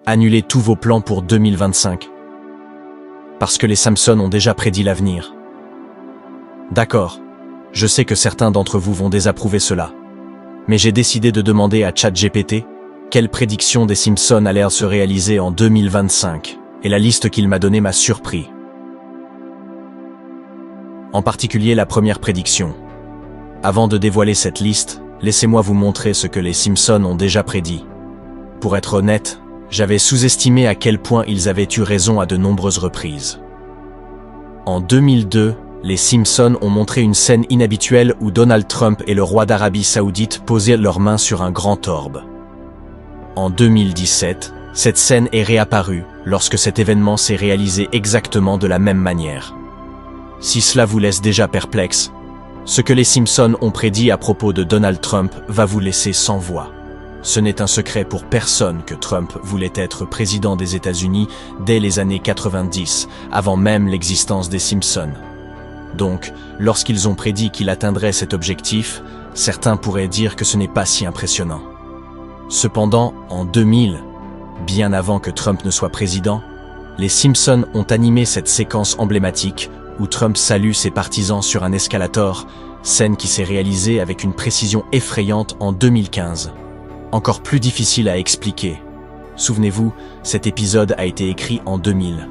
annulez tous vos plans pour 2025. Parce que les Simpsons ont déjà prédit l'avenir. D'accord, je sais que certains d'entre vous vont désapprouver cela. Mais j'ai décidé de demander à ChatGPT quelle prédiction des Simpsons allait se réaliser en 2025, et la liste qu'il m'a donnée m'a surpris. En particulier la première prédiction. Avant de dévoiler cette liste, laissez-moi vous montrer ce que les Simpsons ont déjà prédit. Pour être honnête, j'avais sous-estimé à quel point ils avaient eu raison à de nombreuses reprises. En 2002, les Simpsons ont montré une scène inhabituelle où Donald Trump et le roi d'Arabie Saoudite posaient leurs mains sur un grand orbe. En 2017, cette scène est réapparue lorsque cet événement s'est réalisé exactement de la même manière. Si cela vous laisse déjà perplexe, ce que les Simpsons ont prédit à propos de Donald Trump va vous laisser sans voix. Ce n'est un secret pour personne que Trump voulait être président des États-Unis dès les années 90, avant même l'existence des Simpsons. Donc, lorsqu'ils ont prédit qu'il atteindrait cet objectif, certains pourraient dire que ce n'est pas si impressionnant. Cependant, en 2000, bien avant que Trump ne soit président, les Simpsons ont animé cette séquence emblématique où Trump salue ses partisans sur un escalator, scène qui s'est réalisée avec une précision effrayante en 2015. Encore plus difficile à expliquer. Souvenez-vous, cet épisode a été écrit en 2000.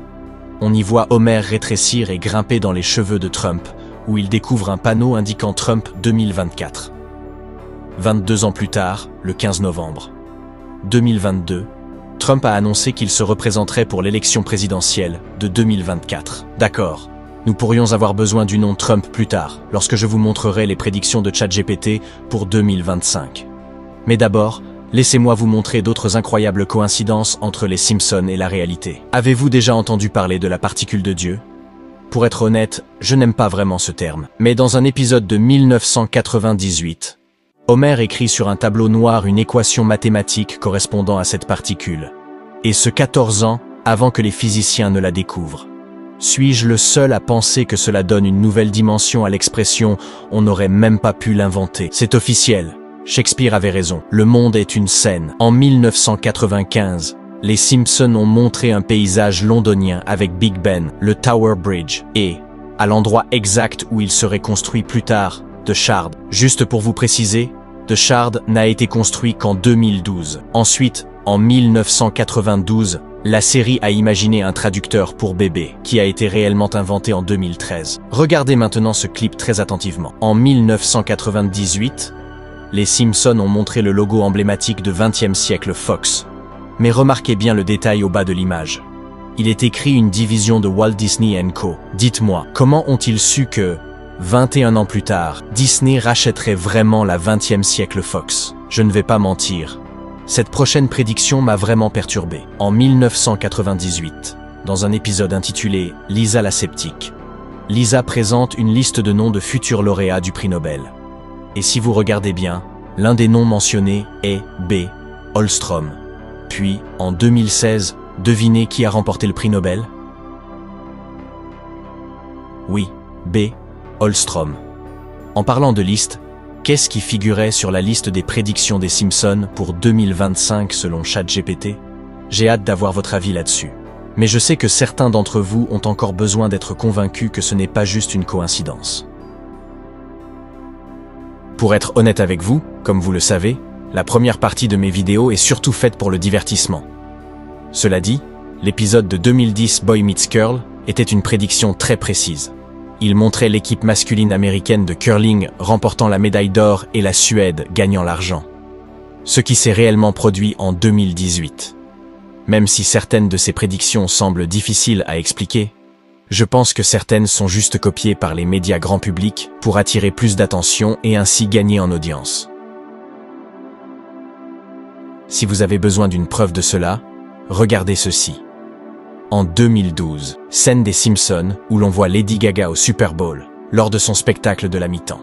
On y voit Homer rétrécir et grimper dans les cheveux de Trump, où il découvre un panneau indiquant Trump 2024. 22 ans plus tard, le 15 novembre 2022, Trump a annoncé qu'il se représenterait pour l'élection présidentielle de 2024. D'accord, nous pourrions avoir besoin du nom Trump plus tard, lorsque je vous montrerai les prédictions de ChatGPT pour 2025. Mais d'abord, laissez-moi vous montrer d'autres incroyables coïncidences entre les Simpsons et la réalité. Avez-vous déjà entendu parler de la particule de Dieu? Pour être honnête, je n'aime pas vraiment ce terme. Mais dans un épisode de 1998, Homer écrit sur un tableau noir une équation mathématique correspondant à cette particule. Et ce 14 ans avant que les physiciens ne la découvrent. Suis-je le seul à penser que cela donne une nouvelle dimension à l'expression « on n'aurait même pas pu l'inventer ». C'est officiel. Shakespeare avait raison, le monde est une scène. En 1995, les Simpsons ont montré un paysage londonien avec Big Ben, le Tower Bridge, et, à l'endroit exact où il serait construit plus tard, The Shard. Juste pour vous préciser, The Shard n'a été construit qu'en 2012. Ensuite, en 1992, la série a imaginé un traducteur pour bébé, qui a été réellement inventé en 2013. Regardez maintenant ce clip très attentivement. En 1998, les Simpsons ont montré le logo emblématique de 20e siècle Fox. Mais remarquez bien le détail au bas de l'image. Il est écrit une division de Walt Disney & Co. Dites-moi, comment ont-ils su que, 21 ans plus tard, Disney rachèterait vraiment la 20e siècle Fox? Je ne vais pas mentir. Cette prochaine prédiction m'a vraiment perturbé. En 1998, dans un épisode intitulé « Lisa la sceptique », Lisa présente une liste de noms de futurs lauréats du prix Nobel. Et si vous regardez bien, l'un des noms mentionnés est B. Holmstrom. Puis, en 2016, devinez qui a remporté le prix Nobel? Oui, B. Holmstrom. En parlant de liste, qu'est-ce qui figurait sur la liste des prédictions des Simpsons pour 2025 selon ChatGPT? J'ai hâte d'avoir votre avis là-dessus. Mais je sais que certains d'entre vous ont encore besoin d'être convaincus que ce n'est pas juste une coïncidence. Pour être honnête avec vous, comme vous le savez, la première partie de mes vidéos est surtout faite pour le divertissement. Cela dit, l'épisode de 2010 Boy Meets Girl était une prédiction très précise. Il montrait l'équipe masculine américaine de curling remportant la médaille d'or et la Suède gagnant l'argent. Ce qui s'est réellement produit en 2018. Même si certaines de ces prédictions semblent difficiles à expliquer, je pense que certaines sont juste copiées par les médias grand public pour attirer plus d'attention et ainsi gagner en audience. Si vous avez besoin d'une preuve de cela, regardez ceci. En 2012, scène des Simpsons où l'on voit Lady Gaga au Super Bowl, lors de son spectacle de la mi-temps.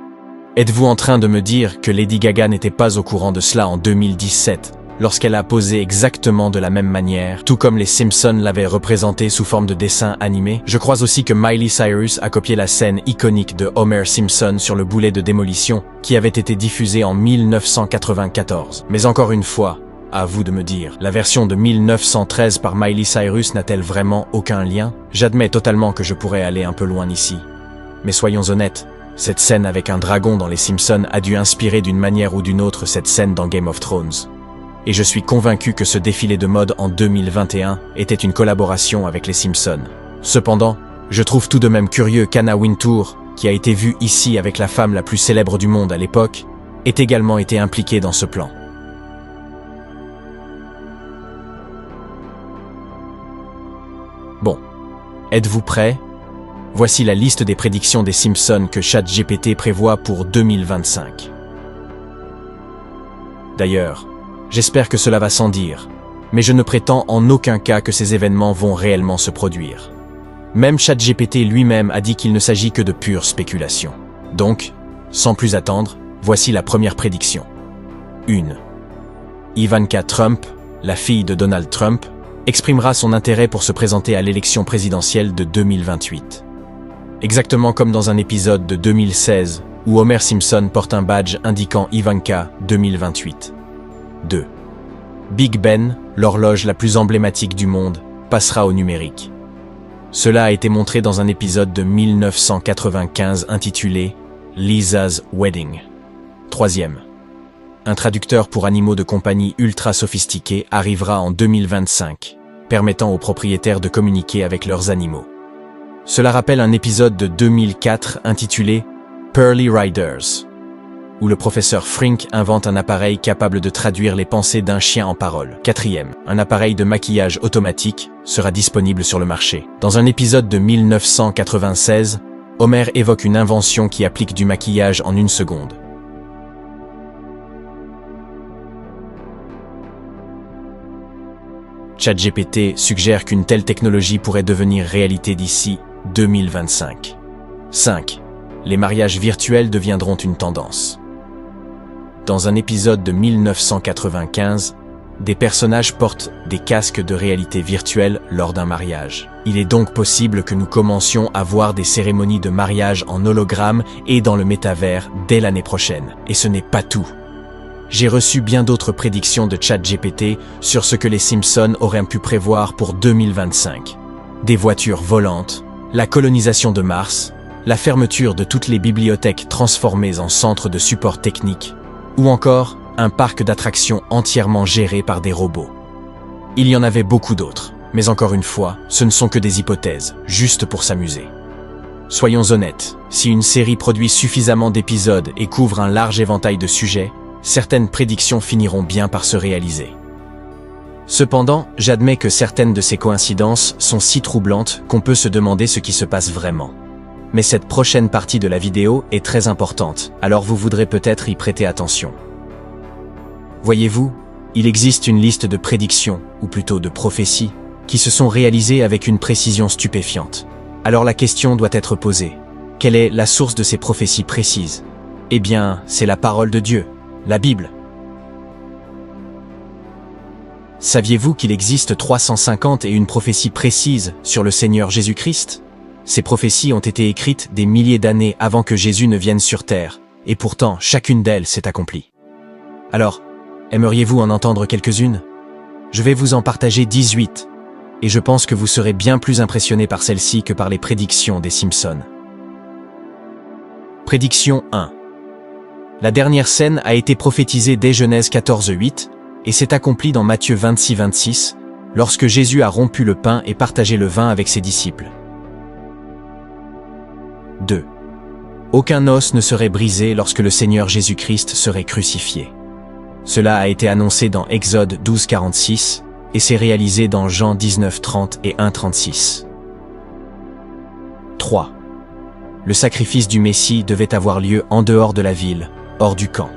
Êtes-vous en train de me dire que Lady Gaga n'était pas au courant de cela en 2017, lorsqu'elle a posé exactement de la même manière, tout comme les Simpsons l'avaient représenté sous forme de dessin animé? Je crois aussi que Miley Cyrus a copié la scène iconique de Homer Simpson sur le boulet de démolition, qui avait été diffusée en 1994. Mais encore une fois, à vous de me dire. La version de 1913 par Miley Cyrus n'a-t-elle vraiment aucun lien? J'admets totalement que je pourrais aller un peu loin ici. Mais soyons honnêtes, cette scène avec un dragon dans les Simpsons a dû inspirer d'une manière ou d'une autre cette scène dans Game of Thrones. Et je suis convaincu que ce défilé de mode en 2021 était une collaboration avec les Simpsons. Cependant, je trouve tout de même curieux qu'Anna Wintour, qui a été vue ici avec la femme la plus célèbre du monde à l'époque, ait également été impliquée dans ce plan. Bon, êtes-vous prêts? Voici la liste des prédictions des Simpsons que ChatGPT prévoit pour 2025. D'ailleurs, j'espère que cela va sans dire, mais je ne prétends en aucun cas que ces événements vont réellement se produire. Même ChatGPT lui-même a dit qu'il ne s'agit que de pure spéculation. Donc, sans plus attendre, voici la première prédiction. 1. Ivanka Trump, la fille de Donald Trump, exprimera son intérêt pour se présenter à l'élection présidentielle de 2028. Exactement comme dans un épisode de 2016 où Homer Simpson porte un badge indiquant Ivanka 2028. 2. Big Ben, l'horloge la plus emblématique du monde, passera au numérique. Cela a été montré dans un épisode de 1995 intitulé Lisa's Wedding. 3. Un traducteur pour animaux de compagnie ultra sophistiqué arrivera en 2025, permettant aux propriétaires de communiquer avec leurs animaux. Cela rappelle un épisode de 2004 intitulé Pearly Riders, où le professeur Frink invente un appareil capable de traduire les pensées d'un chien en paroles. 4. Un appareil de maquillage automatique sera disponible sur le marché. Dans un épisode de 1996, Homer évoque une invention qui applique du maquillage en 1 seconde. ChatGPT suggère qu'une telle technologie pourrait devenir réalité d'ici 2025. 5. Les mariages virtuels deviendront une tendance. Dans un épisode de 1995, des personnages portent des casques de réalité virtuelle lors d'un mariage. Il est donc possible que nous commencions à voir des cérémonies de mariage en hologramme et dans le métavers dès l'année prochaine. Et ce n'est pas tout. J'ai reçu bien d'autres prédictions de ChatGPT sur ce que les Simpsons auraient pu prévoir pour 2025. Des voitures volantes, la colonisation de Mars, la fermeture de toutes les bibliothèques transformées en centres de support technique, ou encore un parc d'attractions entièrement géré par des robots. Il y en avait beaucoup d'autres, mais encore une fois, ce ne sont que des hypothèses, juste pour s'amuser. Soyons honnêtes, si une série produit suffisamment d'épisodes et couvre un large éventail de sujets, certaines prédictions finiront bien par se réaliser. Cependant, j'admets que certaines de ces coïncidences sont si troublantes qu'on peut se demander ce qui se passe vraiment. Mais cette prochaine partie de la vidéo est très importante, alors vous voudrez peut-être y prêter attention. Voyez-vous, il existe une liste de prédictions, ou plutôt de prophéties, qui se sont réalisées avec une précision stupéfiante. Alors la question doit être posée. Quelle est la source de ces prophéties précises? Eh bien, c'est la parole de Dieu, la Bible. Saviez-vous qu'il existe 351 prophéties précises sur le Seigneur Jésus-Christ? Ces prophéties ont été écrites des milliers d'années avant que Jésus ne vienne sur terre, et pourtant chacune d'elles s'est accomplie. Alors, aimeriez-vous en entendre quelques-unes? Je vais vous en partager 18, et je pense que vous serez bien plus impressionnés par celles-ci que par les prédictions des Simpsons. Prédiction 1. La dernière scène a été prophétisée dès Genèse 14:8, et s'est accomplie dans Matthieu 26:26, lorsque Jésus a rompu le pain et partagé le vin avec ses disciples. 2. Aucun os ne serait brisé lorsque le Seigneur Jésus-Christ serait crucifié. Cela a été annoncé dans Exode 12:46 et s'est réalisé dans Jean 19:30 et 1:36. 3. Le sacrifice du Messie devait avoir lieu en dehors de la ville, hors du camp.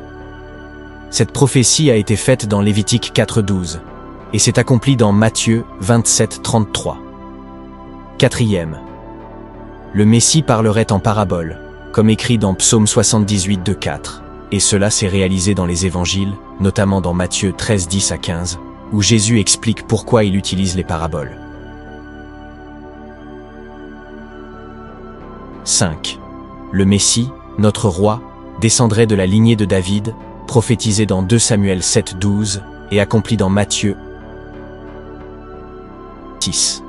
Cette prophétie a été faite dans Lévitique 4:12 et s'est accomplie dans Matthieu 27:33. 4. Le Messie parlerait en parabole, comme écrit dans Psaume 78:4, et cela s'est réalisé dans les évangiles, notamment dans Matthieu 13:10-15, où Jésus explique pourquoi il utilise les paraboles. 5. Le Messie, notre roi, descendrait de la lignée de David, prophétisé dans 2 Samuel 7:12, et accompli dans Matthieu 6.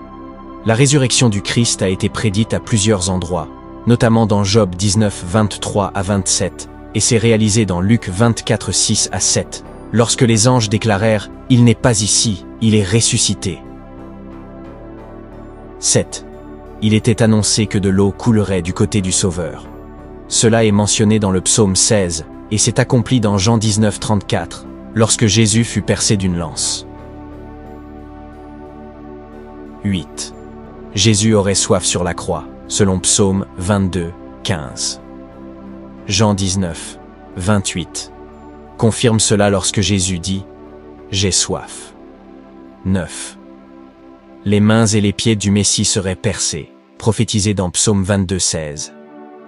La résurrection du Christ a été prédite à plusieurs endroits, notamment dans Job 19, 23 à 27, et s'est réalisée dans Luc 24, 6 à 7, lorsque les anges déclarèrent « Il n'est pas ici, il est ressuscité ». 7. Il était annoncé que de l'eau coulerait du côté du Sauveur. Cela est mentionné dans le psaume 16, et s'est accompli dans Jean 19, 34, lorsque Jésus fut percé d'une lance. 8. Jésus aurait soif sur la croix, selon Psaume 22, 15. Jean 19, 28. Confirme cela lorsque Jésus dit « J'ai soif ». 9. Les mains et les pieds du Messie seraient percés, prophétisé dans Psaume 22, 16,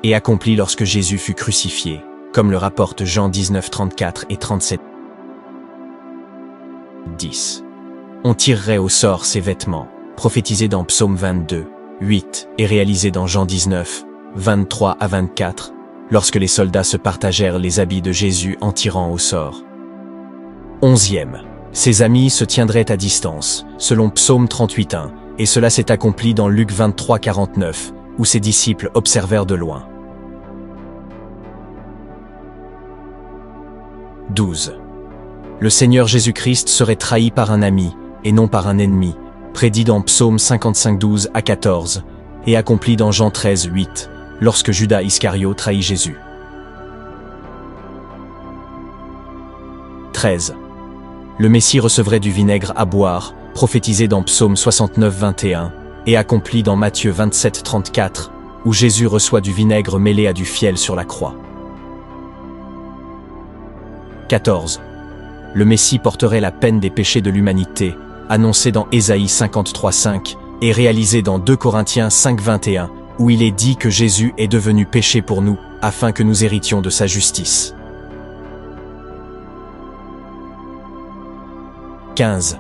et accompli lorsque Jésus fut crucifié, comme le rapporte Jean 19, 34 et 37. 10. On tirerait au sort ses vêtements, prophétisé dans Psaume 22, 8 et réalisé dans Jean 19, 23 à 24, lorsque les soldats se partagèrent les habits de Jésus en tirant au sort. 11e. Ses amis se tiendraient à distance, selon Psaume 38, 1, et cela s'est accompli dans Luc 23, 49, où ses disciples observèrent de loin. 12. Le Seigneur Jésus-Christ serait trahi par un ami, et non par un ennemi, prédit dans Psaume 55, 12 à 14, et accompli dans Jean 13, 8, lorsque Judas Iscario trahit Jésus. 13. Le Messie recevrait du vinaigre à boire, prophétisé dans Psaume 69, 21, et accompli dans Matthieu 27, 34, où Jésus reçoit du vinaigre mêlé à du fiel sur la croix. 14. Le Messie porterait la peine des péchés de l'humanité, annoncé dans Ésaïe 53, 5, et réalisé dans 2 Corinthiens 5, 21, où il est dit que Jésus est devenu péché pour nous, afin que nous héritions de sa justice. 15.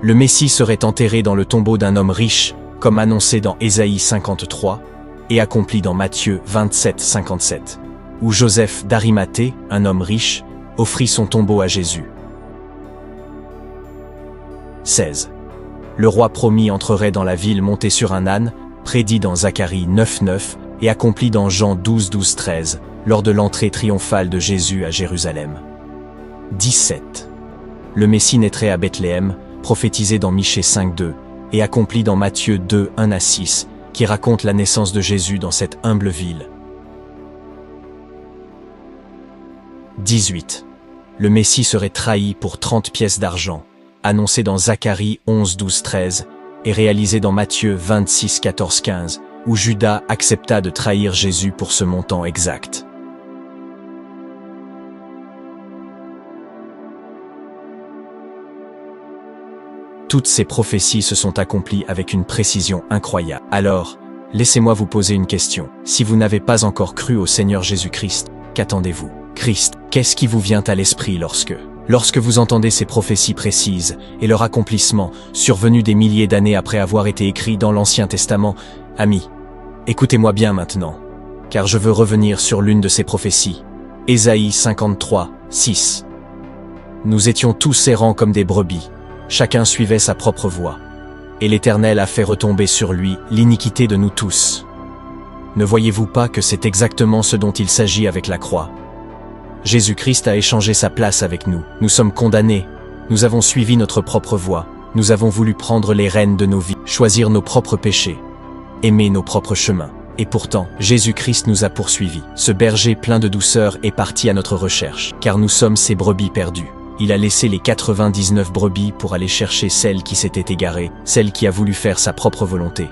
Le Messie serait enterré dans le tombeau d'un homme riche, comme annoncé dans Ésaïe 53, et accompli dans Matthieu 27, 57, où Joseph d'Arimathée, un homme riche, offrit son tombeau à Jésus. 16. Le roi promis entrerait dans la ville monté sur un âne, prédit dans Zacharie 9, 9, et accompli dans Jean 12, 12, 13, lors de l'entrée triomphale de Jésus à Jérusalem. 17. Le Messie naîtrait à Bethléem, prophétisé dans Michée 5, 2, et accompli dans Matthieu 2, 1 à 6, qui raconte la naissance de Jésus dans cette humble ville. 18. Le Messie serait trahi pour 30 pièces d'argent, annoncé dans Zacharie 11, 12, 13, et réalisé dans Matthieu 26, 14, 15, où Judas accepta de trahir Jésus pour ce montant exact. Toutes ces prophéties se sont accomplies avec une précision incroyable. Alors, laissez-moi vous poser une question. Si vous n'avez pas encore cru au Seigneur Jésus-Christ, qu'attendez-vous? Christ, qu'est-ce qui vous vient à l'esprit lorsque vous entendez ces prophéties précises et leur accomplissement, survenu des milliers d'années après avoir été écrits dans l'Ancien Testament? Amis, écoutez-moi bien maintenant, car je veux revenir sur l'une de ces prophéties. Ésaïe 53, 6. Nous étions tous errants comme des brebis, chacun suivait sa propre voie, et l'Éternel a fait retomber sur lui l'iniquité de nous tous. Ne voyez-vous pas que c'est exactement ce dont il s'agit avec la croix? Jésus-Christ a échangé sa place avec nous. Nous sommes condamnés. Nous avons suivi notre propre voie. Nous avons voulu prendre les rênes de nos vies, choisir nos propres péchés, aimer nos propres chemins. Et pourtant, Jésus-Christ nous a poursuivis. Ce berger plein de douceur est parti à notre recherche, car nous sommes ses brebis perdues. Il a laissé les 99 brebis pour aller chercher celle qui s'était égarée, celle qui a voulu faire sa propre volonté.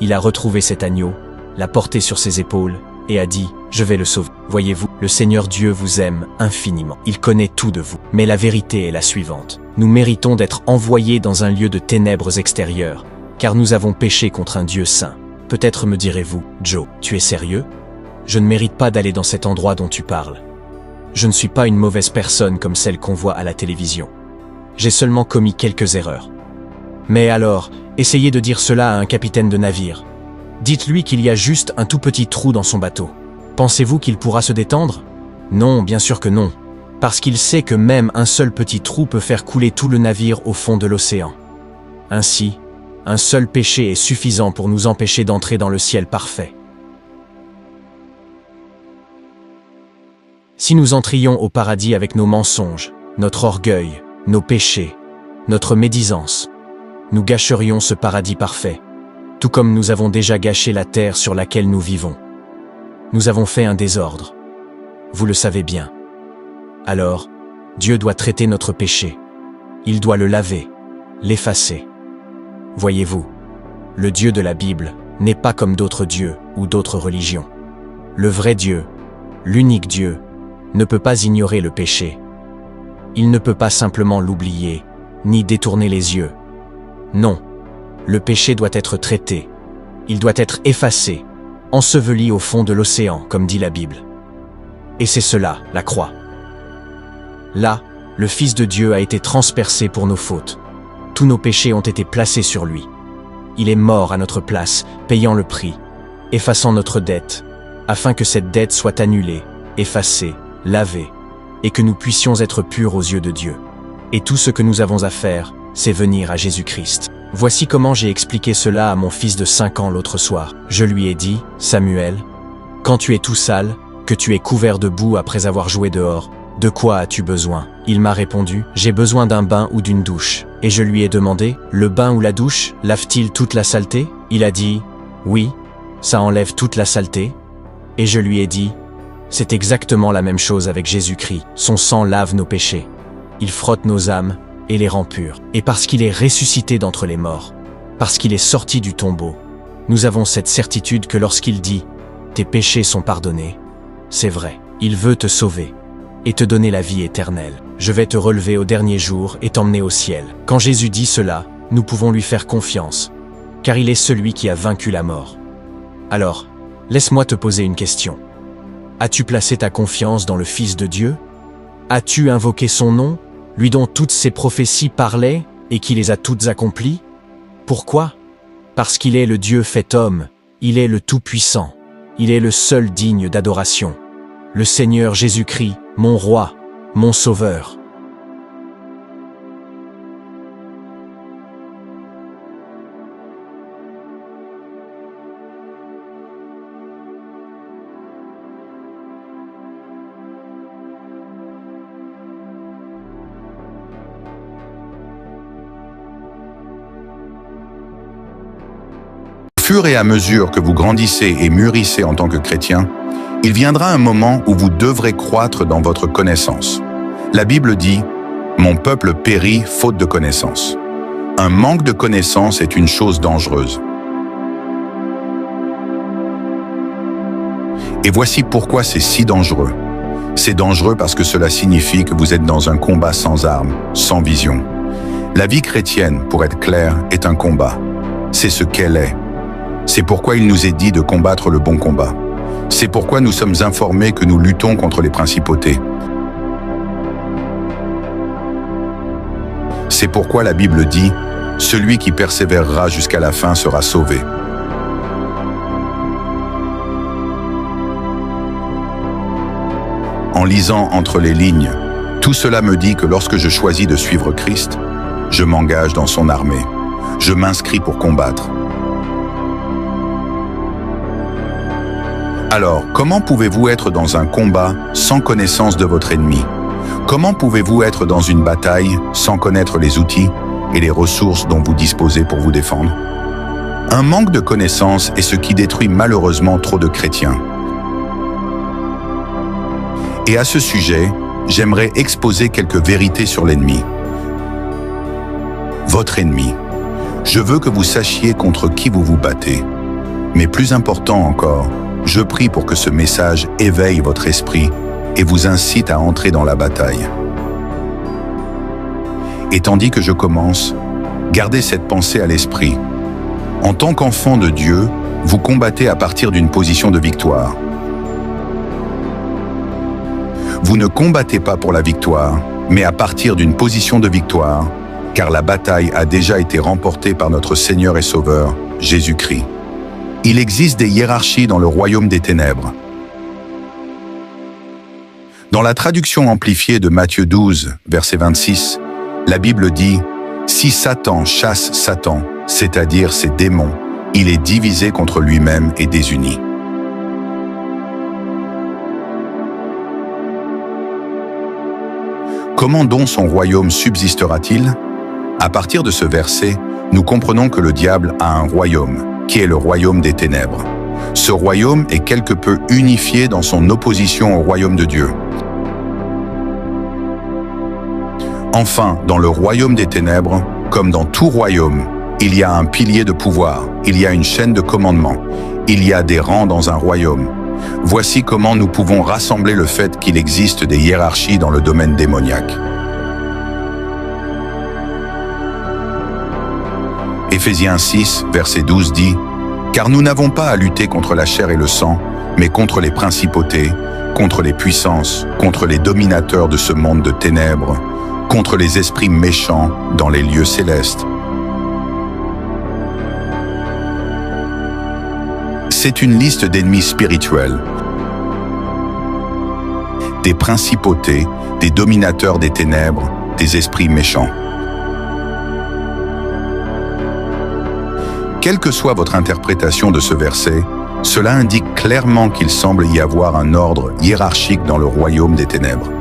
Il a retrouvé cet agneau, l'a porté sur ses épaules, et a dit « Je vais le sauver ». Voyez-vous, le Seigneur Dieu vous aime infiniment. Il connaît tout de vous. Mais la vérité est la suivante. Nous méritons d'être envoyés dans un lieu de ténèbres extérieures, car nous avons péché contre un Dieu saint. Peut-être me direz-vous « Joe, tu es sérieux? Je ne mérite pas d'aller dans cet endroit dont tu parles. Je ne suis pas une mauvaise personne comme celle qu'on voit à la télévision. J'ai seulement commis quelques erreurs. » Mais alors, essayez de dire cela à un capitaine de navire. Dites-lui qu'il y a juste un tout petit trou dans son bateau. Pensez-vous qu'il pourra se détendre? Non, bien sûr que non. parce qu'il sait que même un seul petit trou peut faire couler tout le navire au fond de l'océan. Ainsi, un seul péché est suffisant pour nous empêcher d'entrer dans le ciel parfait. Si nous entrions au paradis avec nos mensonges, notre orgueil, nos péchés, notre médisance, nous gâcherions ce paradis parfait, tout comme nous avons déjà gâché la terre sur laquelle nous vivons. Nous avons fait un désordre. Vous le savez bien. Alors, Dieu doit traiter notre péché. Il doit le laver, l'effacer. Voyez-vous, le Dieu de la Bible n'est pas comme d'autres dieux ou d'autres religions. Le vrai Dieu, l'unique Dieu, ne peut pas ignorer le péché. Il ne peut pas simplement l'oublier, ni détourner les yeux. Non, le péché doit être traité. Il doit être effacé, enseveli au fond de l'océan, comme dit la Bible. Et c'est cela, la croix. Là, le Fils de Dieu a été transpercé pour nos fautes. Tous nos péchés ont été placés sur lui. Il est mort à notre place, payant le prix, effaçant notre dette, afin que cette dette soit annulée, effacée, lavée, et que nous puissions être purs aux yeux de Dieu. Et tout ce que nous avons à faire, c'est venir à Jésus-Christ. Voici comment j'ai expliqué cela à mon fils de 5 ans l'autre soir. Je lui ai dit, « Samuel, quand tu es tout sale, que tu es couvert de boue après avoir joué dehors, de quoi as-tu besoin ?» Il m'a répondu, « J'ai besoin d'un bain ou d'une douche. » Et je lui ai demandé, « Le bain ou la douche lave-t-il toute la saleté ?» Il a dit, « Oui, ça enlève toute la saleté. » Et je lui ai dit, « C'est exactement la même chose avec Jésus-Christ. Son sang lave nos péchés. Il frotte nos âmes et les rend pures. Et parce qu'il est ressuscité d'entre les morts, parce qu'il est sorti du tombeau, nous avons cette certitude que lorsqu'il dit « Tes péchés sont pardonnés », c'est vrai. Il veut te sauver et te donner la vie éternelle. Je vais te relever au dernier jour et t'emmener au ciel. Quand Jésus dit cela, nous pouvons lui faire confiance, car il est celui qui a vaincu la mort. Alors, laisse-moi te poser une question. As-tu placé ta confiance dans le Fils de Dieu? As-tu invoqué son nom, lui dont toutes ses prophéties parlaient et qui les a toutes accomplies? Pourquoi? Parce qu'il est le Dieu fait homme, il est le Tout-Puissant, il est le seul digne d'adoration. Le Seigneur Jésus-Christ, mon roi, mon sauveur. Au fur et à mesure que vous grandissez et mûrissez en tant que chrétien, il viendra un moment où vous devrez croître dans votre connaissance. La Bible dit « Mon peuple périt faute de connaissance ». Un manque de connaissance est une chose dangereuse. Et voici pourquoi c'est si dangereux. C'est dangereux parce que cela signifie que vous êtes dans un combat sans armes, sans vision. La vie chrétienne, pour être clair, est un combat. C'est ce qu'elle est. C'est pourquoi il nous est dit de combattre le bon combat. C'est pourquoi nous sommes informés que nous luttons contre les principautés. C'est pourquoi la Bible dit « Celui qui persévérera jusqu'à la fin sera sauvé ». En lisant entre les lignes, tout cela me dit que lorsque je choisis de suivre Christ, je m'engage dans son armée. Je m'inscris pour combattre. Alors, comment pouvez-vous être dans un combat sans connaissance de votre ennemi? Comment pouvez-vous être dans une bataille sans connaître les outils et les ressources dont vous disposez pour vous défendre? Un manque de connaissance est ce qui détruit malheureusement trop de chrétiens. Et à ce sujet, j'aimerais exposer quelques vérités sur l'ennemi. Votre ennemi. Je veux que vous sachiez contre qui vous vous battez. Mais plus important encore, je prie pour que ce message éveille votre esprit et vous incite à entrer dans la bataille. Et tandis que je commence, gardez cette pensée à l'esprit. En tant qu'enfant de Dieu, vous combattez à partir d'une position de victoire. Vous ne combattez pas pour la victoire, mais à partir d'une position de victoire, car la bataille a déjà été remportée par notre Seigneur et Sauveur, Jésus-Christ. Il existe des hiérarchies dans le royaume des ténèbres. Dans la traduction amplifiée de Matthieu 12, verset 26, la Bible dit « Si Satan chasse Satan, c'est-à-dire ses démons, il est divisé contre lui-même et désuni. » Comment donc son royaume subsistera-t-il? À partir de ce verset, nous comprenons que le diable a un royaume, qui est le royaume des ténèbres. Ce royaume est quelque peu unifié dans son opposition au royaume de Dieu. Enfin, dans le royaume des ténèbres, comme dans tout royaume, il y a un pilier de pouvoir, il y a une chaîne de commandement, il y a des rangs dans un royaume. Voici comment nous pouvons rassembler le fait qu'il existe des hiérarchies dans le domaine démoniaque. Éphésiens 6, verset 12 dit « Car nous n'avons pas à lutter contre la chair et le sang, mais contre les principautés, contre les puissances, contre les dominateurs de ce monde de ténèbres, contre les esprits méchants dans les lieux célestes. » C'est une liste d'ennemis spirituels, des principautés, des dominateurs des ténèbres, des esprits méchants. Quelle que soit votre interprétation de ce verset, cela indique clairement qu'il semble y avoir un ordre hiérarchique dans le royaume des ténèbres.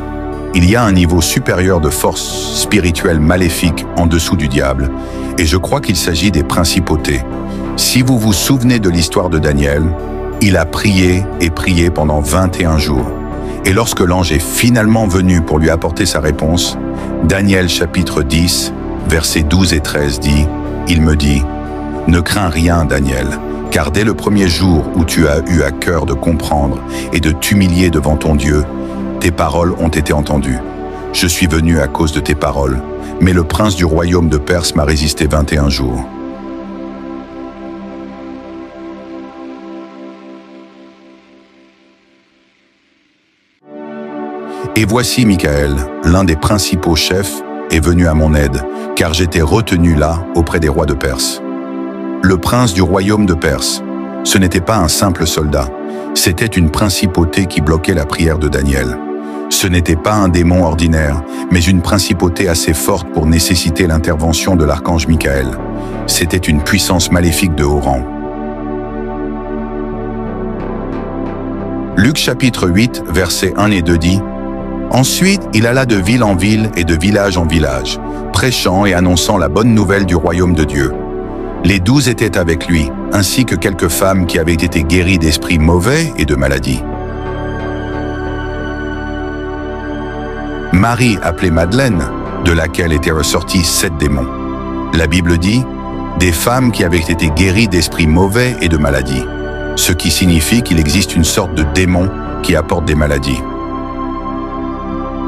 Il y a un niveau supérieur de force spirituelle maléfique en dessous du diable, et je crois qu'il s'agit des principautés. Si vous vous souvenez de l'histoire de Daniel, il a prié et prié pendant 21 jours. Et lorsque l'ange est finalement venu pour lui apporter sa réponse, Daniel chapitre 10, versets 12 et 13 dit « Il me dit, ne crains rien, Daniel, car dès le premier jour où tu as eu à cœur de comprendre et de t'humilier devant ton Dieu, tes paroles ont été entendues. Je suis venu à cause de tes paroles, mais le prince du royaume de Perse m'a résisté 21 jours. » Et voici Michael, l'un des principaux chefs, est venu à mon aide, car j'étais retenu là auprès des rois de Perse. Le prince du royaume de Perse, ce n'était pas un simple soldat, c'était une principauté qui bloquait la prière de Daniel. Ce n'était pas un démon ordinaire, mais une principauté assez forte pour nécessiter l'intervention de l'archange Michael. C'était une puissance maléfique de haut rang. Luc chapitre 8, versets 1 et 2 dit « Ensuite, il alla de ville en ville et de village en village, prêchant et annonçant la bonne nouvelle du royaume de Dieu. Les 12 étaient avec lui, ainsi que quelques femmes qui avaient été guéries d'esprits mauvais et de maladies. Marie, appelée Madeleine, de laquelle étaient ressortis 7 démons. La Bible dit « des femmes qui avaient été guéries d'esprits mauvais et de maladies », ce qui signifie qu'il existe une sorte de démon qui apporte des maladies.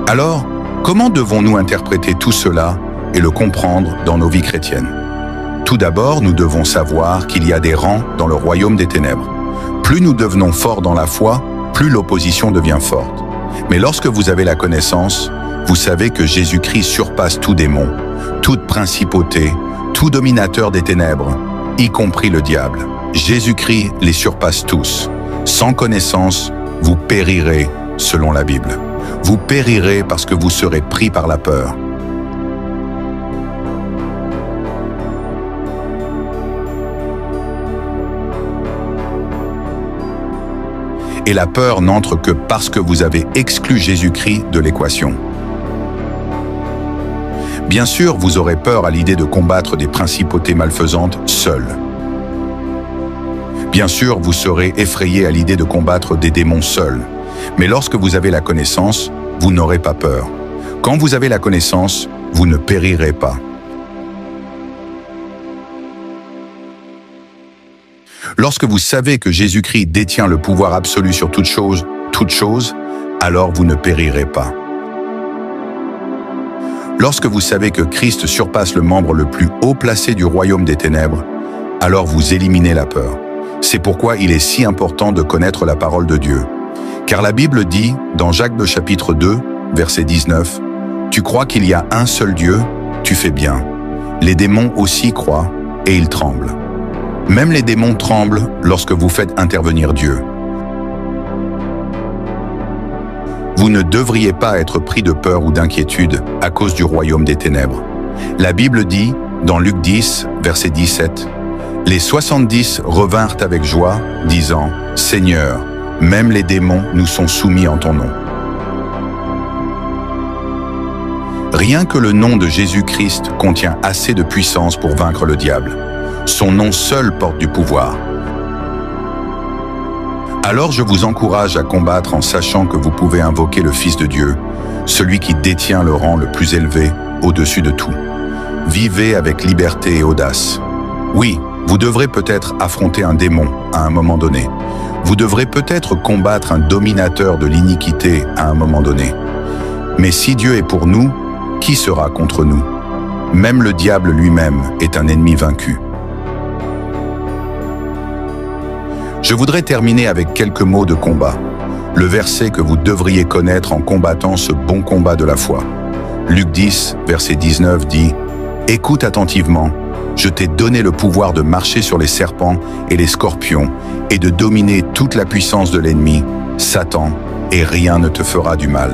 Alors, comment devons-nous interpréter tout cela et le comprendre dans nos vies chrétiennes? Tout d'abord, nous devons savoir qu'il y a des rangs dans le royaume des ténèbres. Plus nous devenons forts dans la foi, plus l'opposition devient forte. Mais lorsque vous avez la connaissance, vous savez que Jésus-Christ surpasse tout démon, toute principauté, tout dominateur des ténèbres, y compris le diable. Jésus-Christ les surpasse tous. Sans connaissance, vous périrez selon la Bible. Vous périrez parce que vous serez pris par la peur. Et la peur n'entre que parce que vous avez exclu Jésus-Christ de l'équation. Bien sûr, vous aurez peur à l'idée de combattre des principautés malfaisantes seuls. Bien sûr, vous serez effrayé à l'idée de combattre des démons seuls. Mais lorsque vous avez la connaissance, vous n'aurez pas peur. Quand vous avez la connaissance, vous ne périrez pas. Lorsque vous savez que Jésus-Christ détient le pouvoir absolu sur toute chose, alors vous ne périrez pas. Lorsque vous savez que Christ surpasse le membre le plus haut placé du royaume des ténèbres, alors vous éliminez la peur. C'est pourquoi il est si important de connaître la parole de Dieu. Car la Bible dit, dans Jacques chapitre 2, verset 19, « Tu crois qu'il y a un seul Dieu, tu fais bien. Les démons aussi croient, et ils tremblent. » Même les démons tremblent lorsque vous faites intervenir Dieu. Vous ne devriez pas être pris de peur ou d'inquiétude à cause du royaume des ténèbres. La Bible dit, dans Luc 10, verset 17, « Les 70 revinrent avec joie, disant, « Seigneur, même les démons nous sont soumis en ton nom. » Rien que le nom de Jésus-Christ contient assez de puissance pour vaincre le diable. Son nom seul porte du pouvoir. Alors je vous encourage à combattre en sachant que vous pouvez invoquer le Fils de Dieu, celui qui détient le rang le plus élevé au-dessus de tout. Vivez avec liberté et audace. Oui, vous devrez peut-être affronter un démon à un moment donné. Vous devrez peut-être combattre un dominateur de l'iniquité à un moment donné. Mais si Dieu est pour nous, qui sera contre nous? Même le diable lui-même est un ennemi vaincu. Je voudrais terminer avec quelques mots de combat. Le verset que vous devriez connaître en combattant ce bon combat de la foi. Luc 10, verset 19 dit « Écoute attentivement, je t'ai donné le pouvoir de marcher sur les serpents et les scorpions et de dominer toute la puissance de l'ennemi, Satan, et rien ne te fera du mal. »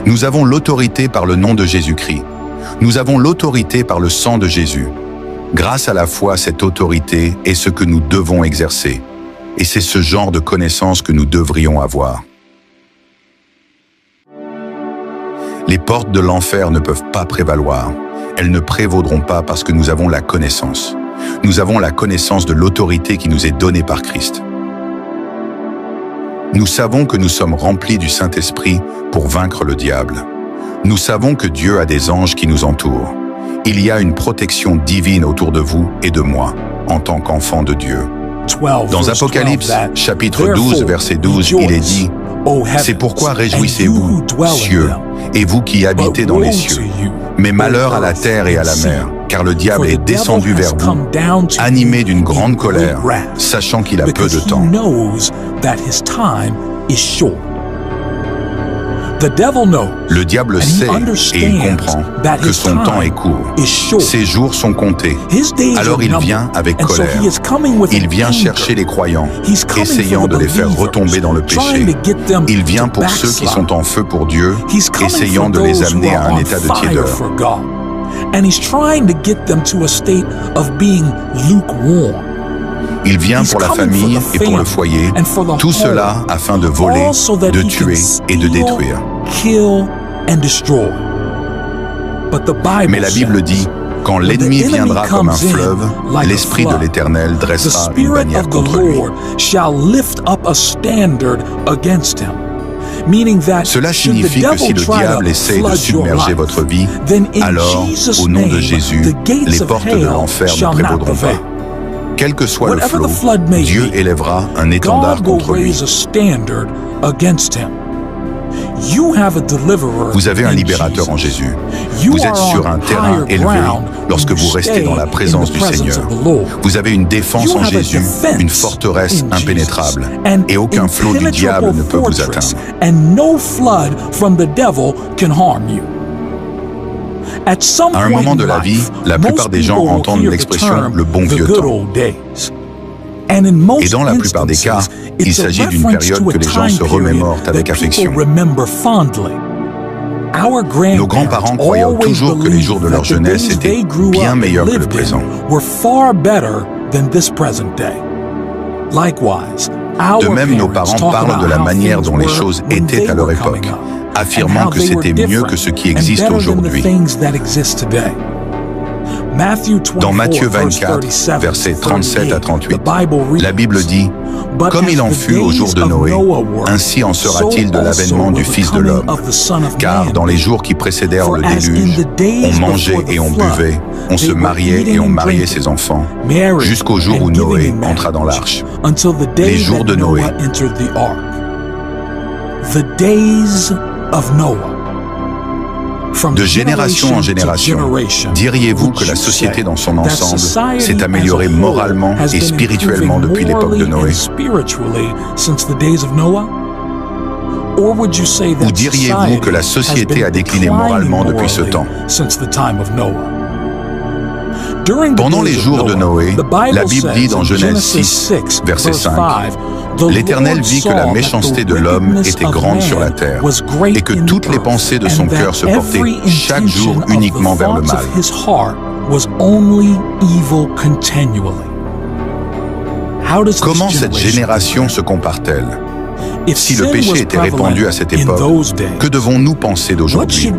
Nous avons l'autorité par le nom de Jésus-Christ. Nous avons l'autorité par le sang de Jésus. Grâce à la foi, cette autorité est ce que nous devons exercer. Et c'est ce genre de connaissance que nous devrions avoir. Les portes de l'enfer ne peuvent pas prévaloir. Elles ne prévaudront pas parce que nous avons la connaissance. Nous avons la connaissance de l'autorité qui nous est donnée par Christ. Nous savons que nous sommes remplis du Saint-Esprit pour vaincre le diable. Nous savons que Dieu a des anges qui nous entourent. Il y a une protection divine autour de vous et de moi, en tant qu'enfants de Dieu. Dans Apocalypse, chapitre 12, verset 12, il est dit « C'est pourquoi réjouissez-vous, cieux, et vous qui habitez dans les cieux. Mais malheur à la terre et à la mer, car le diable est descendu vers vous, animé d'une grande colère, sachant qu'il a peu de temps. » Le diable sait et il comprend que son temps est court. Ses jours sont comptés. Alors il vient avec colère. Il vient chercher les croyants, essayant de les faire retomber dans le péché. Il vient pour ceux qui sont en feu pour Dieu, essayant de les amener à un état de tiédeur. Il vient pour la famille et pour le foyer, tout cela afin de voler, de tuer et de détruire. Mais la Bible dit, quand l'ennemi viendra comme un fleuve, l'Esprit de l'Éternel dressera une bannière contre lui. Cela signifie que si le diable essaie de submerger votre vie, alors, au nom de Jésus, les portes de l'enfer ne prévaudront pas. Quel que soit le flot, Dieu élèvera un étendard contre lui. Vous avez un libérateur en Jésus. Vous êtes sur un terrain élevé lorsque vous restez dans la présence du Seigneur. Vous avez une défense en Jésus, une forteresse impénétrable, et aucun flot du diable ne peut vous atteindre. À un moment de la vie, la plupart des gens entendent l'expression « le bon vieux temps ». Et dans la plupart des cas, il s'agit d'une période que les gens se remémorent avec affection. Nos grands-parents croyaient toujours que les jours de leur jeunesse étaient bien meilleurs que le présent. De même, nos parents parlent de la manière dont les choses étaient à leur époque, affirmant que c'était mieux que ce qui existe aujourd'hui. Dans Matthieu 24, versets 37 à 38, la Bible dit « Comme il en fut au jour de Noé, ainsi en sera-t-il de l'avènement du Fils de l'homme. Car dans les jours qui précédèrent le déluge, on mangeait et on buvait, on se mariait et on mariait ses enfants, jusqu'au jour où Noé entra dans l'arche. Les jours de Noé. » De génération en génération, diriez-vous que la société dans son ensemble s'est améliorée moralement et spirituellement depuis l'époque de Noé? Ou diriez-vous que la société a décliné moralement depuis ce temps? Pendant les jours de Noé, la Bible dit dans Genèse 6, verset 5, « L'Éternel vit que la méchanceté de l'homme était grande sur la terre, et que toutes les pensées de son cœur se portaient chaque jour uniquement vers le mal. » Comment cette génération se compare-t-elle? Si le péché était répandu à cette époque, que devons-nous penser d'aujourd'hui?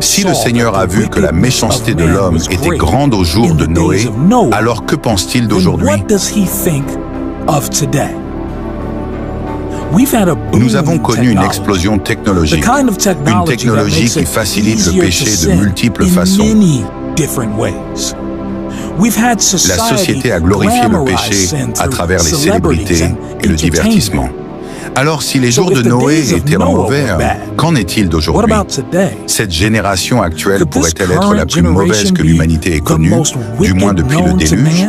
Si le Seigneur a vu que la méchanceté de l'homme était grande au jour de Noé, alors que pense-t-il d'aujourd'hui? Nous avons connu une explosion technologique, une technologie qui facilite le péché de multiples façons. La société a glorifié le péché à travers les célébrités et le divertissement. Alors, si les jours de Noé étaient en mauvais, qu'en est-il d'aujourd'hui? Cette génération actuelle pourrait-elle être la plus mauvaise que l'humanité ait connue, du moins depuis le déluge?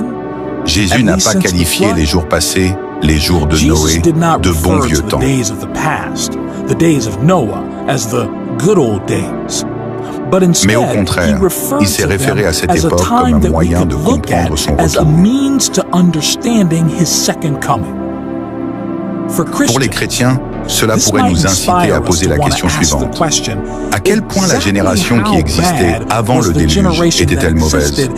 Jésus n'a pas qualifié les jours passés, les jours de Noé, de bons vieux temps. Mais au contraire, il s'est référé à cette époque comme un moyen de comprendre son retour. Pour les chrétiens, cela pourrait nous inciter à poser la question suivante. À quel point la génération qui existait avant le déluge était-elle mauvaise?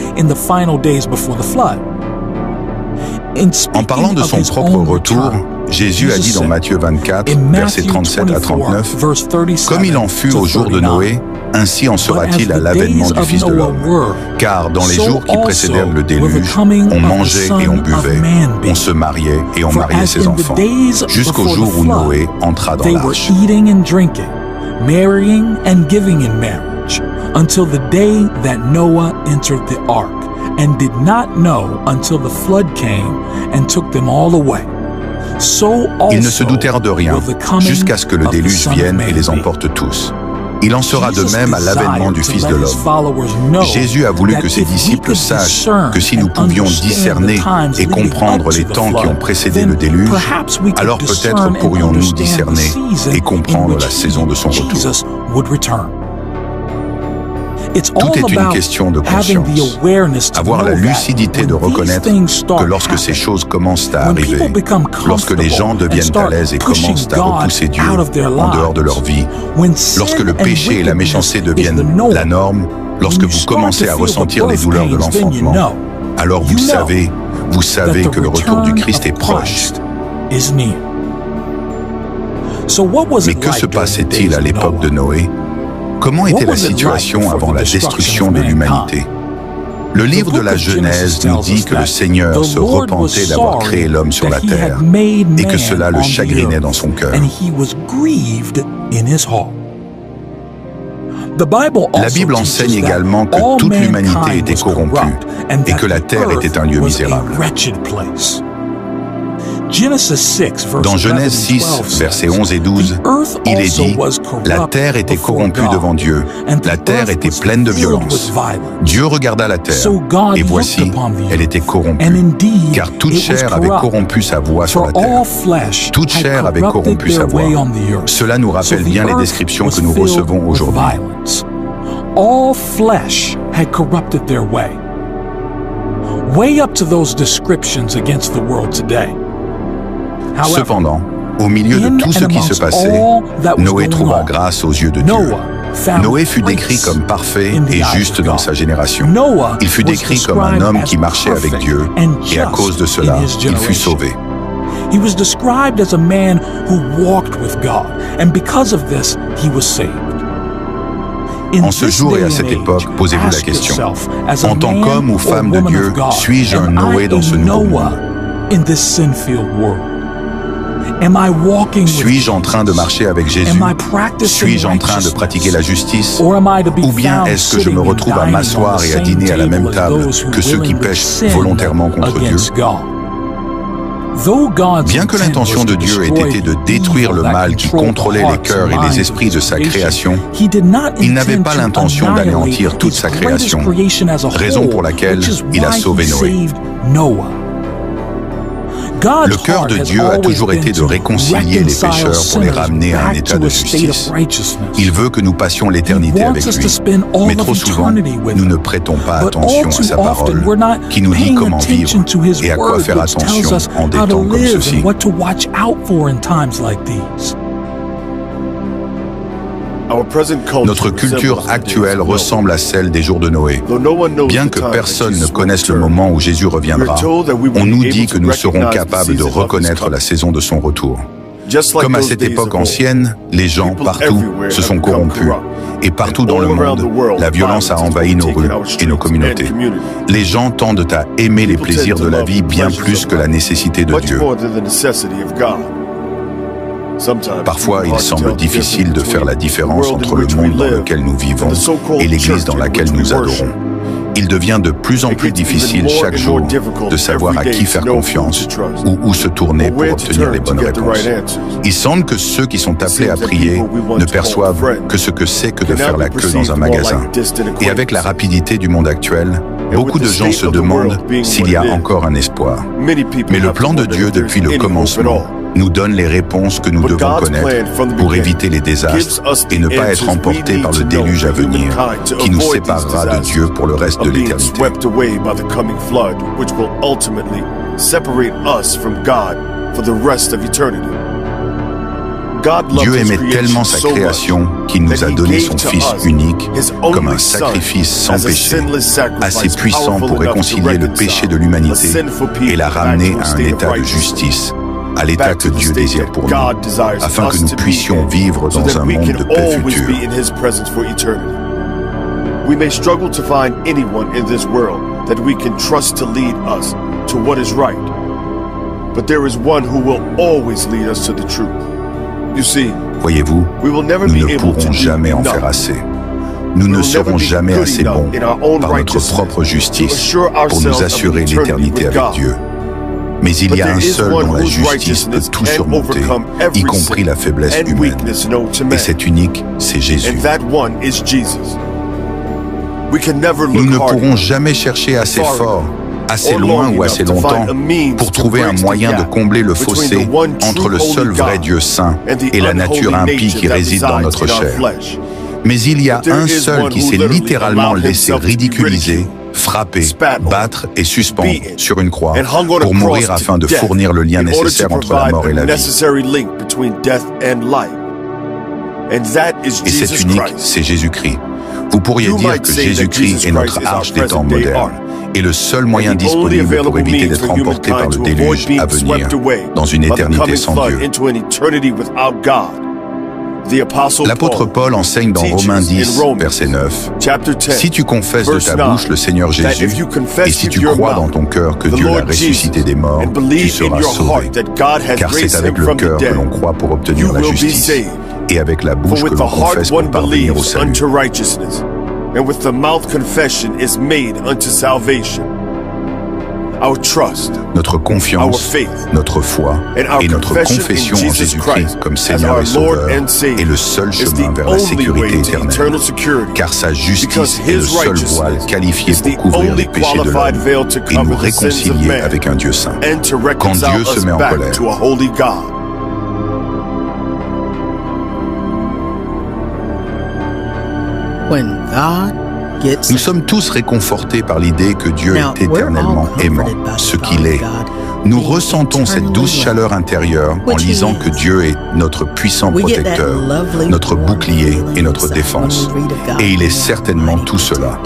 En parlant de son propre retour, Jésus a dit dans Matthieu 24, versets 37 à 39, « Comme il en fut au jour de Noé, ainsi en sera-t-il à l'avènement du Fils de l'homme. Car dans les jours qui précédèrent le déluge, on mangeait et on buvait, on se mariait et on mariait ses enfants, jusqu'au jour où Noé entra dans l'arche. » And did not know until the flood came and took them all away. Ils ne se doutèrent de rien, jusqu'à ce que le déluge vienne et les emporte tous. Il en sera de même à l'avènement du Fils de l'homme. Jésus a voulu que ses disciples sachent que si nous pouvions discerner et comprendre les temps qui ont précédé le déluge, alors peut-être pourrions-nous discerner et comprendre la saison de son retour. Tout est une question de conscience. Avoir la lucidité de reconnaître que lorsque ces choses commencent à arriver, lorsque les gens deviennent à l'aise et commencent à repousser Dieu en dehors de leur vie, lorsque le péché et la méchanceté deviennent la norme, lorsque vous commencez à ressentir les douleurs de l'enfantement, alors vous savez que le retour du Christ est proche. Mais que se passait-il à l'époque de Noé? Comment était la situation avant la destruction de l'humanité? Le livre de la Genèse nous dit que le Seigneur se repentait d'avoir créé l'homme sur la terre et que cela le chagrinait dans son cœur. La Bible enseigne également que toute l'humanité était corrompue et que la terre était un lieu misérable. Dans Genèse 6, versets 11 et 12, il est dit « La terre était corrompue devant Dieu, la terre était pleine de violence. Dieu regarda la terre, et voici, elle était corrompue, car toute chair avait corrompu sa voie sur la terre. Toute chair avait corrompu sa voie. » Cela nous rappelle bien les descriptions que nous recevons aujourd'hui. All flesh had corrupted their way. Way up to those descriptions against the world today. Cependant, au milieu de tout ce qui se passait, Noé trouva grâce aux yeux de Dieu. Noé fut décrit comme parfait et juste dans sa génération. Il fut décrit comme un homme qui marchait avec Dieu, et à cause de cela, il fut sauvé. He was described as a man who walked with God, and because of this, he was saved. En ce jour et à cette époque, posez-vous la question. En tant qu'homme ou femme de Dieu, suis-je un Noé dans ce nouveau monde? Suis-je en train de marcher avec Jésus? Suis-je en train de pratiquer la justice? Ou bien est-ce que je me retrouve à m'asseoir et à dîner à la même table que ceux qui pêchent volontairement contre Dieu? Bien que l'intention de Dieu ait été de détruire le mal qui contrôlait les cœurs et les esprits de sa création, il n'avait pas l'intention d'anéantir toute sa création, raison pour laquelle il a sauvé Noé. Le cœur de Dieu a toujours été de réconcilier les pécheurs pour les ramener à un état de justice. Il veut que nous passions l'éternité avec lui. Mais trop souvent, nous ne prêtons pas attention à sa parole, qui nous dit comment vivre et à quoi faire attention en des temps comme ceux-ci. Notre culture actuelle ressemble à celle des jours de Noé. Bien que personne ne connaisse le moment où Jésus reviendra, on nous dit que nous serons capables de reconnaître la saison de son retour. Comme à cette époque ancienne, les gens partout se sont corrompus. Et partout dans le monde, la violence a envahi nos rues et nos communautés. Les gens tendent à aimer les plaisirs de la vie bien plus que la nécessité de Dieu. Parfois, il semble difficile de faire la différence entre le monde dans lequel nous vivons et l'Église dans laquelle nous adorons. Il devient de plus en plus difficile chaque jour de savoir à qui faire confiance ou où se tourner pour obtenir les bonnes réponses. Il semble que ceux qui sont appelés à prier ne perçoivent que ce que c'est que de faire la queue dans un magasin. Et avec la rapidité du monde actuel, beaucoup de gens se demandent s'il y a encore un espoir. Mais le plan de Dieu depuis le commencement nous donne les réponses que nous devons connaître pour éviter les désastres et ne pas être emportés par le déluge à venir qui nous séparera de Dieu pour le reste de l'éternité. Dieu aimait tellement sa création qu'il nous a donné son Fils unique comme un sacrifice sans péché, assez puissant pour réconcilier le péché de l'humanité et la ramener à un état de justice, à l'état que Dieu désire pour nous, afin que nous puissions vivre dans un monde de paix future. We may struggle to find anyone in this world that we can trust to lead us to what is right. But there is one who will always lead us to the truth. You see, voyez-vous, nous ne pourrons jamais en faire assez. Nous ne serons jamais assez bons par notre propre justice pour nous assurer l'éternité avec Dieu. Mais il y a un seul dont la justice peut tout surmonter, y compris la faiblesse humaine. Et cet unique, c'est Jésus. Nous ne pourrons jamais chercher assez fort, assez loin ou assez longtemps pour trouver un moyen de combler le fossé entre le seul vrai Dieu saint et la nature impie qui réside dans notre chair. Mais il y a un seul qui s'est littéralement laissé ridiculiser, frapper, battre et suspendre sur une croix pour mourir afin de fournir le lien nécessaire entre la mort et la vie. Et cet unique, c'est Jésus-Christ. Vous pourriez dire que Jésus-Christ est notre arche des temps modernes et le seul moyen disponible pour éviter d'être emporté par le déluge à venir dans une éternité sans Dieu. L'apôtre Paul enseigne dans Romains 10, verset 9, « Si tu confesses de ta bouche le Seigneur Jésus, et si tu crois dans ton cœur que Dieu l'a ressuscité des morts, tu seras sauvé. Car c'est avec le cœur que l'on croit pour obtenir la justice, et avec la bouche que l'on confesse pour parvenir au salut. » Notre confiance, notre foi et notre confession en Jésus-Christ comme Seigneur et Sauveur est le seul chemin vers la sécurité éternelle, car sa justice est le seul voile qualifié pour couvrir les péchés de l'homme et nous réconcilier avec un Dieu saint. Quand Dieu se met en colère, nous sommes tous réconfortés par l'idée que Dieu est éternellement aimant, ce qu'il est. Nous ressentons cette douce chaleur intérieure en lisant que Dieu est notre puissant protecteur, notre bouclier et notre défense. Et il est certainement tout cela.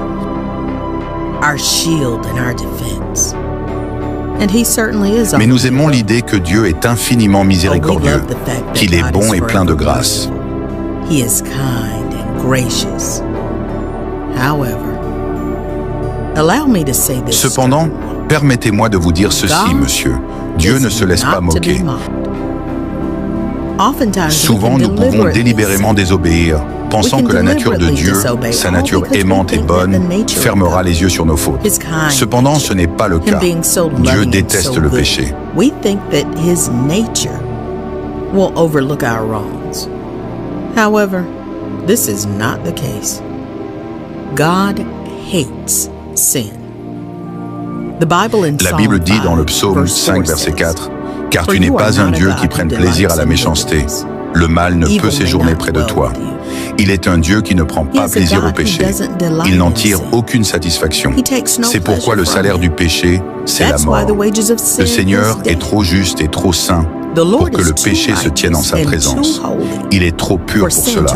Mais nous aimons l'idée que Dieu est infiniment miséricordieux, qu'il est bon et plein de grâce. Cependant, permettez-moi de vous dire ceci, monsieur. Dieu ne se laisse pas moquer. Souvent, nous pouvons délibérément désobéir, pensant que la nature de Dieu, sa nature aimante et bonne, fermera les yeux sur nos fautes. Cependant, ce n'est pas le cas. Dieu déteste le péché. This is not the case. God hates sin. La Bible dit dans le psaume 5, verset 4, Car tu n'es pas un Dieu qui prenne plaisir à la méchanceté. Le mal ne peut séjourner près de toi. Il est un Dieu qui ne prend pas plaisir au péché. Il n'en tire aucune satisfaction. C'est pourquoi le salaire du péché, c'est la mort. Le Seigneur est trop juste et trop saint pour que le péché se tienne en sa présence. Il est trop pur pour cela.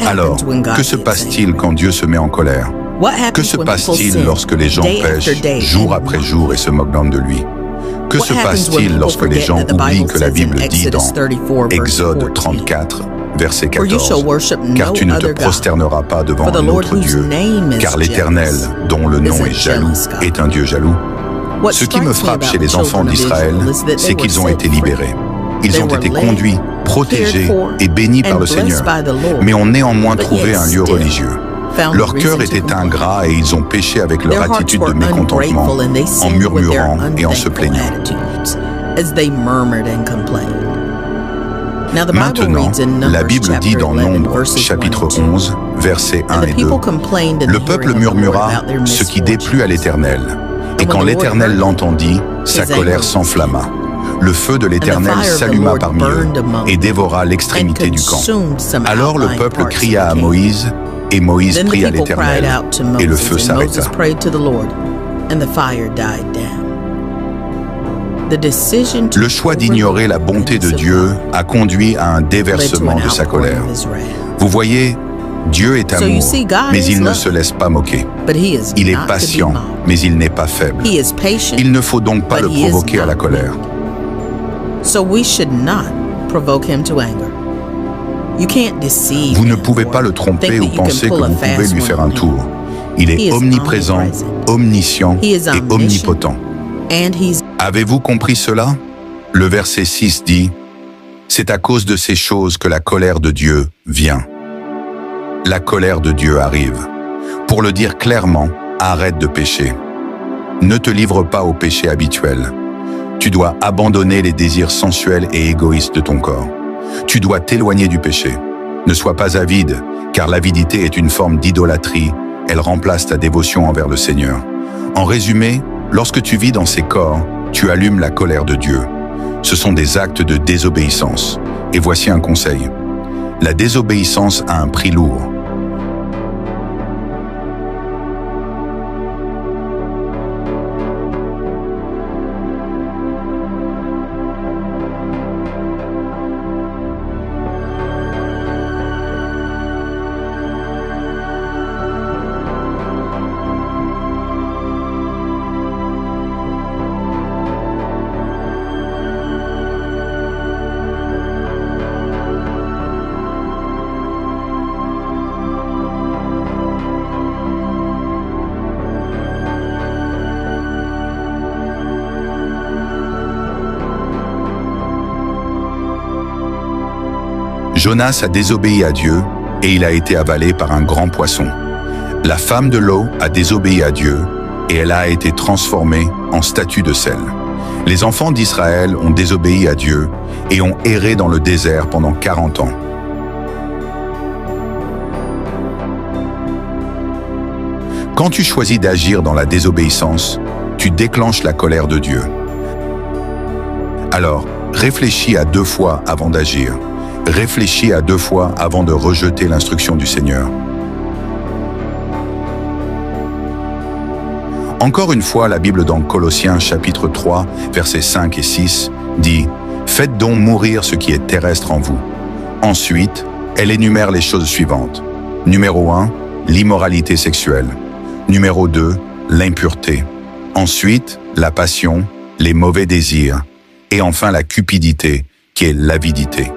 Alors, que se passe-t-il quand Dieu se met en colère? Que se passe-t-il lorsque les gens pêchent jour après jour et se moquent de lui? Que se passe-t-il lorsque les gens oublient que la Bible dit dans Exode 34, verset 14, « Car tu ne te prosterneras pas devant un autre Dieu, car l'Éternel, dont le nom est jaloux, est un Dieu jaloux. » Ce qui me frappe chez les enfants d'Israël, c'est qu'ils ont été libérés. Ils ont été conduits, protégés et bénis par le Seigneur, mais ont néanmoins trouvé un lieu religieux. Leur cœur était ingrat et ils ont péché avec leur attitude de mécontentement, en murmurant et en se plaignant. Maintenant, la Bible dit dans Nombre, chapitre 11, versets 1 et 2, « Le peuple murmura ce qui déplut à l'Éternel. Et quand l'Éternel l'entendit, sa colère s'enflamma. Le feu de l'Éternel s'alluma parmi eux et dévora l'extrémité du camp. Alors le peuple cria à Moïse, et Moïse pria à l'Éternel, et le feu s'arrêta. » Le choix d'ignorer la bonté de Dieu a conduit à un déversement de sa colère. Vous voyez, Dieu est amour, mais il ne se laisse pas moquer. Il est patient, mais il n'est pas faible. Il ne faut donc pas le provoquer à la colère. Vous ne pouvez pas le tromper ou penser que vous pouvez lui faire un tour. Il est omniprésent, omniscient et omnipotent. Avez-vous compris cela? Le verset 6 dit, « C'est à cause de ces choses que la colère de Dieu vient. » La colère de Dieu arrive. Pour le dire clairement, arrête de pécher. Ne te livre pas au péché habituel. Tu dois abandonner les désirs sensuels et égoïstes de ton corps. Tu dois t'éloigner du péché. Ne sois pas avide, car l'avidité est une forme d'idolâtrie. Elle remplace ta dévotion envers le Seigneur. En résumé, lorsque tu vis dans ces corps, tu allumes la colère de Dieu. Ce sont des actes de désobéissance. Et voici un conseil. La désobéissance a un prix lourd. Jonas a désobéi à Dieu et il a été avalé par un grand poisson. La femme de l'eau a désobéi à Dieu et elle a été transformée en statue de sel. Les enfants d'Israël ont désobéi à Dieu et ont erré dans le désert pendant 40 ans. Quand tu choisis d'agir dans la désobéissance, tu déclenches la colère de Dieu. Alors, réfléchis à 2 fois avant d'agir. Réfléchis à 2 fois avant de rejeter l'instruction du Seigneur. Encore une fois, la Bible dans Colossiens chapitre 3, versets 5 et 6 dit « Faites donc mourir ce qui est terrestre en vous. » Ensuite, elle énumère les choses suivantes. Numéro 1, l'immoralité sexuelle. Numéro 2, l'impureté. Ensuite, la passion, les mauvais désirs. Et enfin, la cupidité, qui est l'avidité.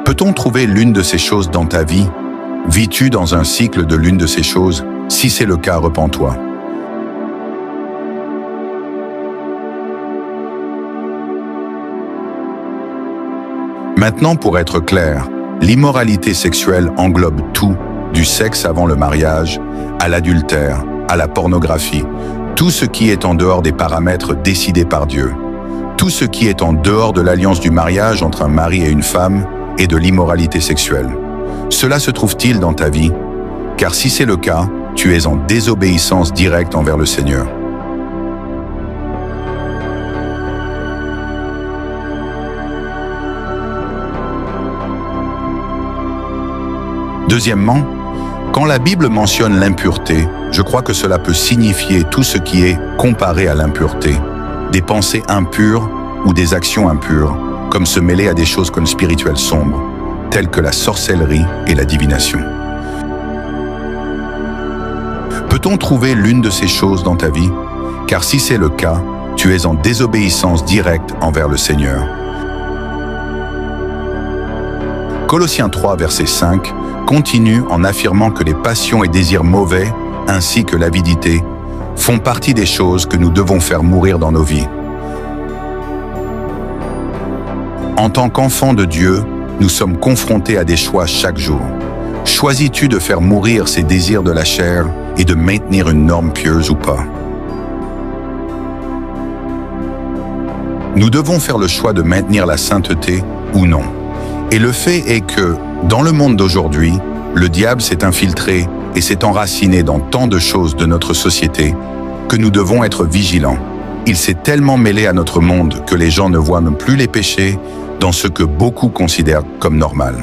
Peut-on trouver l'une de ces choses dans ta vie? Vis-tu dans un cycle de l'une de ces choses? Si c'est le cas, repens-toi. Maintenant, pour être clair, l'immoralité sexuelle englobe tout, du sexe avant le mariage, à l'adultère, à la pornographie, tout ce qui est en dehors des paramètres décidés par Dieu, tout ce qui est en dehors de l'alliance du mariage entre un mari et une femme, et de l'immoralité sexuelle. Cela se trouve-t-il dans ta vie? Car si c'est le cas, tu es en désobéissance directe envers le Seigneur. Deuxièmement, quand la Bible mentionne l'impureté, je crois que cela peut signifier tout ce qui est comparé à l'impureté, des pensées impures ou des actions impures, comme se mêler à des choses spirituelles sombres, telles que la sorcellerie et la divination. Peut-on trouver l'une de ces choses dans ta vie? Car si c'est le cas, tu es en désobéissance directe envers le Seigneur. Colossiens 3, verset 5, continue en affirmant que les passions et désirs mauvais, ainsi que l'avidité, font partie des choses que nous devons faire mourir dans nos vies. En tant qu'enfants de Dieu, nous sommes confrontés à des choix chaque jour. Choisis-tu de faire mourir ces désirs de la chair et de maintenir une norme pieuse ou pas? Nous devons faire le choix de maintenir la sainteté ou non. Et le fait est que, dans le monde d'aujourd'hui, le diable s'est infiltré et s'est enraciné dans tant de choses de notre société que nous devons être vigilants. Il s'est tellement mêlé à notre monde que les gens ne voient même plus les péchés dans ce que beaucoup considèrent comme normal.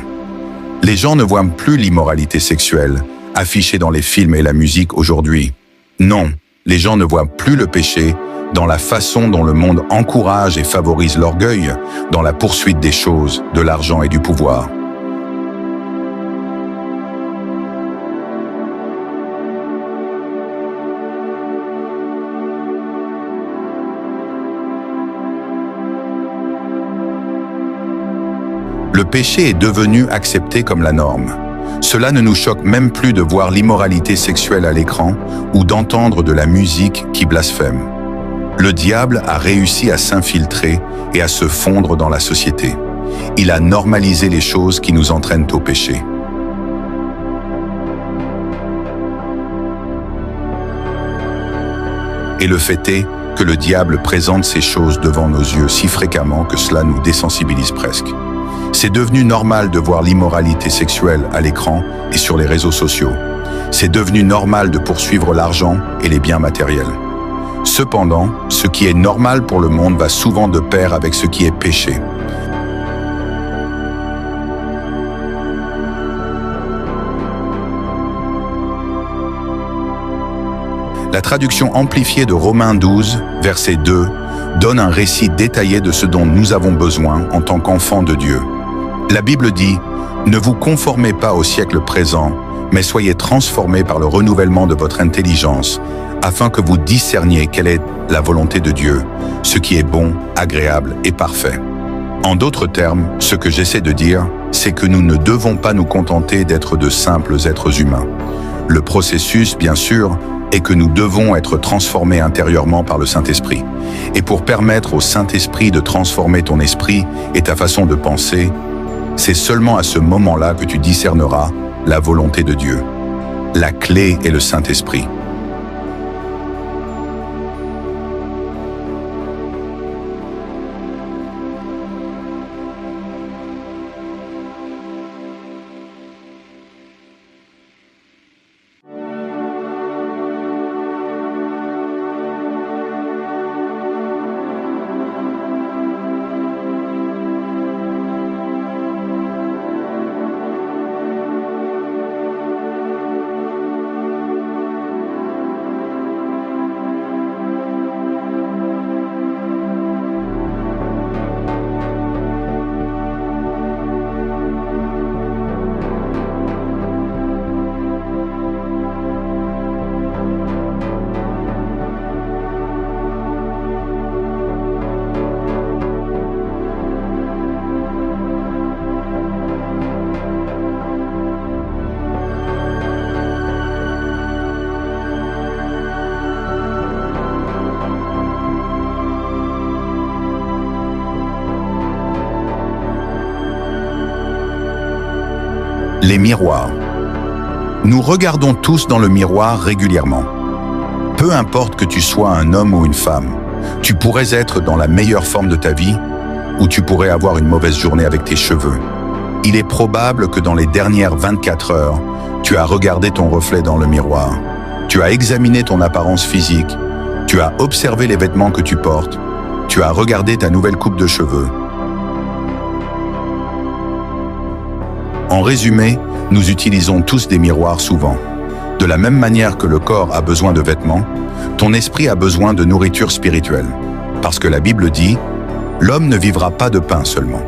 Les gens ne voient plus l'immoralité sexuelle affichée dans les films et la musique aujourd'hui. Non, les gens ne voient plus le péché dans la façon dont le monde encourage et favorise l'orgueil, dans la poursuite des choses, de l'argent et du pouvoir. Le péché est devenu accepté comme la norme. Cela ne nous choque même plus de voir l'immoralité sexuelle à l'écran ou d'entendre de la musique qui blasphème. Le diable a réussi à s'infiltrer et à se fondre dans la société. Il a normalisé les choses qui nous entraînent au péché. Et le fait est que le diable présente ces choses devant nos yeux si fréquemment que cela nous désensibilise presque. C'est devenu normal de voir l'immoralité sexuelle à l'écran et sur les réseaux sociaux. C'est devenu normal de poursuivre l'argent et les biens matériels. Cependant, ce qui est normal pour le monde va souvent de pair avec ce qui est péché. La traduction amplifiée de Romains 12, verset 2, donne un récit détaillé de ce dont nous avons besoin en tant qu'enfants de Dieu. La Bible dit « Ne vous conformez pas au siècle présent, mais soyez transformés par le renouvellement de votre intelligence, afin que vous discerniez quelle est la volonté de Dieu, ce qui est bon, agréable et parfait. » En d'autres termes, ce que j'essaie de dire, c'est que nous ne devons pas nous contenter d'être de simples êtres humains. Le processus, bien sûr, est que nous devons être transformés intérieurement par le Saint-Esprit. Et pour permettre au Saint-Esprit de transformer ton esprit et ta façon de penser, c'est seulement à ce moment-là que tu discerneras la volonté de Dieu. La clé est le Saint-Esprit. Les miroirs. Nous regardons tous dans le miroir régulièrement. Peu importe que tu sois un homme ou une femme, tu pourrais être dans la meilleure forme de ta vie ou tu pourrais avoir une mauvaise journée avec tes cheveux. Il est probable que dans les dernières 24 heures, tu as regardé ton reflet dans le miroir. Tu as examiné ton apparence physique. Tu as observé les vêtements que tu portes. Tu as regardé ta nouvelle coupe de cheveux. En résumé, nous utilisons tous des miroirs souvent. De la même manière que le corps a besoin de vêtements, ton esprit a besoin de nourriture spirituelle. Parce que la Bible dit, « L'homme ne vivra pas de pain seulement ».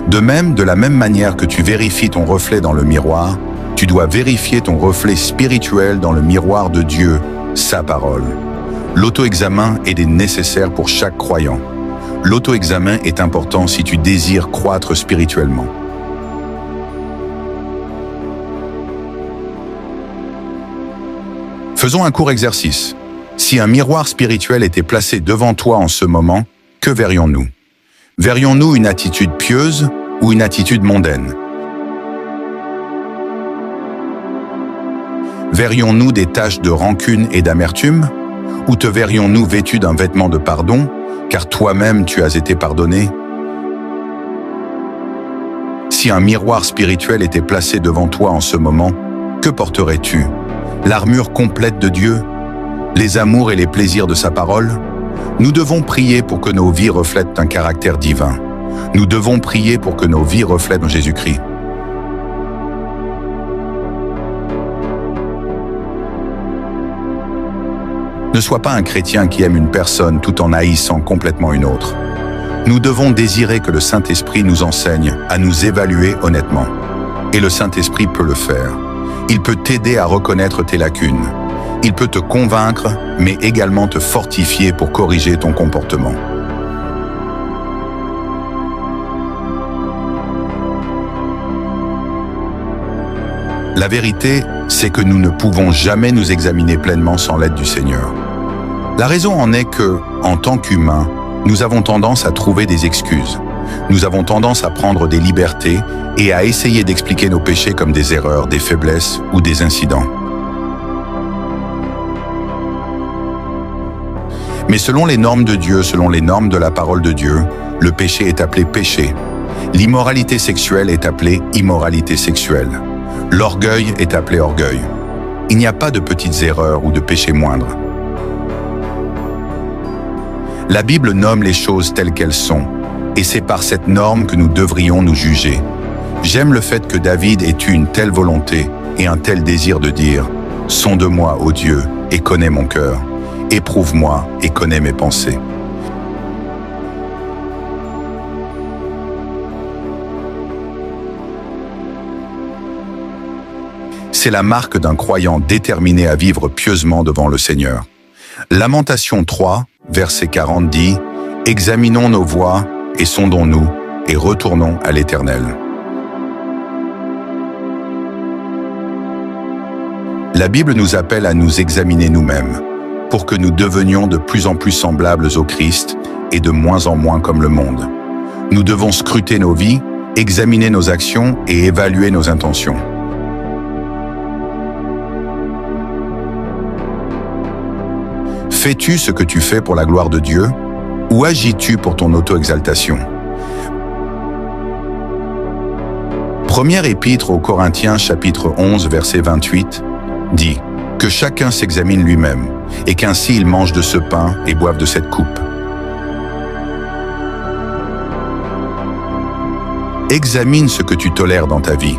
De la même manière que tu vérifies ton reflet dans le miroir, tu dois vérifier ton reflet spirituel dans le miroir de Dieu, sa parole. L'auto-examen est nécessaire pour chaque croyant. L'auto-examen est important si tu désires croître spirituellement. Faisons un court exercice. Si un miroir spirituel était placé devant toi en ce moment, que verrions-nous? Verrions-nous une attitude pieuse ou une attitude mondaine? Verrions-nous des taches de rancune et d'amertume? Ou te verrions-nous vêtu d'un vêtement de pardon, car toi-même tu as été pardonné? Si un miroir spirituel était placé devant toi en ce moment, que porterais-tu? L'armure complète de Dieu? Les amours et les plaisirs de sa parole? Nous devons prier pour que nos vies reflètent un caractère divin. Nous devons prier pour que nos vies reflètent Jésus-Christ. Ne sois pas un chrétien qui aime une personne tout en haïssant complètement une autre. Nous devons désirer que le Saint-Esprit nous enseigne à nous évaluer honnêtement. Et le Saint-Esprit peut le faire. Il peut t'aider à reconnaître tes lacunes. Il peut te convaincre, mais également te fortifier pour corriger ton comportement. La vérité, c'est que nous ne pouvons jamais nous examiner pleinement sans l'aide du Seigneur. La raison en est que, en tant qu'humains, nous avons tendance à trouver des excuses. Nous avons tendance à prendre des libertés et à essayer d'expliquer nos péchés comme des erreurs, des faiblesses ou des incidents. Mais selon les normes de Dieu, selon les normes de la parole de Dieu, le péché est appelé péché. L'immoralité sexuelle est appelée immoralité sexuelle. L'orgueil est appelé orgueil. Il n'y a pas de petites erreurs ou de péchés moindres. La Bible nomme les choses telles qu'elles sont, et c'est par cette norme que nous devrions nous juger. J'aime le fait que David ait eu une telle volonté et un tel désir de dire « Sonde-moi, ô Dieu, et connais mon cœur. Éprouve-moi et connais mes pensées. » C'est la marque d'un croyant déterminé à vivre pieusement devant le Seigneur. Lamentation 3, verset 40 dit « Examinons nos voies et sondons-nous et retournons à l'Éternel. » La Bible nous appelle à nous examiner nous-mêmes, pour que nous devenions de plus en plus semblables au Christ et de moins en moins comme le monde. Nous devons scruter nos vies, examiner nos actions et évaluer nos intentions. Fais-tu ce que tu fais pour la gloire de Dieu ou agis-tu pour ton auto-exaltation? Première épître aux Corinthiens, chapitre 11, verset 28, dit « Que chacun s'examine lui-même, et qu'ainsi il mange de ce pain et boive de cette coupe. » Examine ce que tu tolères dans ta vie.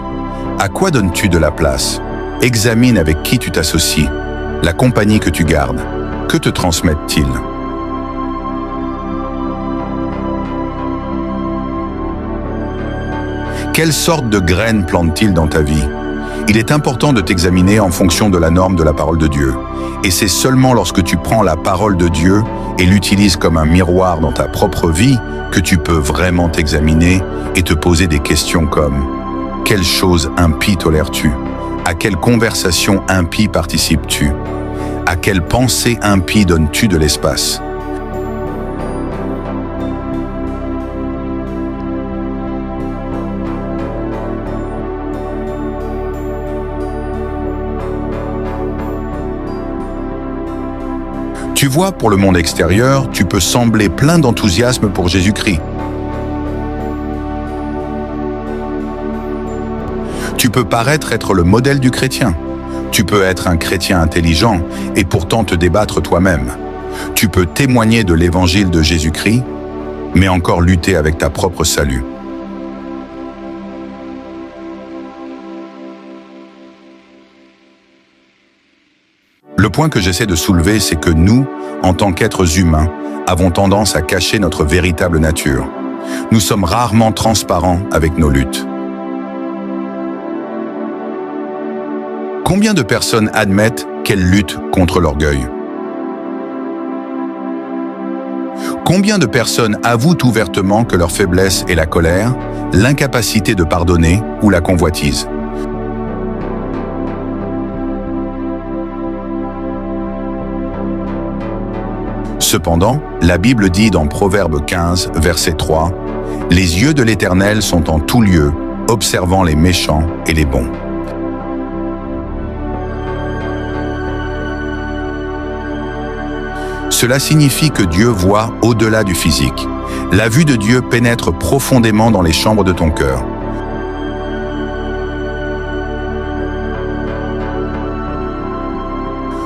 À quoi donnes-tu de la place? Examine avec qui tu t'associes, la compagnie que tu gardes. Que te transmettent-ils? Quelle sorte de graines plantent-ils dans ta vie? Il est important de t'examiner en fonction de la norme de la parole de Dieu. Et c'est seulement lorsque tu prends la parole de Dieu et l'utilises comme un miroir dans ta propre vie que tu peux vraiment t'examiner et te poser des questions comme « Quelle chose impie tolères-tu? À quelle conversation impie participes-tu? À quelle pensée impie donnes-tu de l'espace? » Tu vois, pour le monde extérieur, tu peux sembler plein d'enthousiasme pour Jésus-Christ. Tu peux paraître être le modèle du chrétien. Tu peux être un chrétien intelligent et pourtant te débattre toi-même. Tu peux témoigner de l'évangile de Jésus-Christ, mais encore lutter avec ta propre salut. Le point que j'essaie de soulever, c'est que nous, en tant qu'êtres humains, avons tendance à cacher notre véritable nature. Nous sommes rarement transparents avec nos luttes. Combien de personnes admettent qu'elles luttent contre l'orgueil? Combien de personnes avouent ouvertement que leur faiblesse est la colère, l'incapacité de pardonner ou la convoitise? Cependant, la Bible dit dans Proverbe 15, verset 3, « Les yeux de l'Éternel sont en tout lieu, observant les méchants et les bons. » Cela signifie que Dieu voit au-delà du physique. La vue de Dieu pénètre profondément dans les chambres de ton cœur.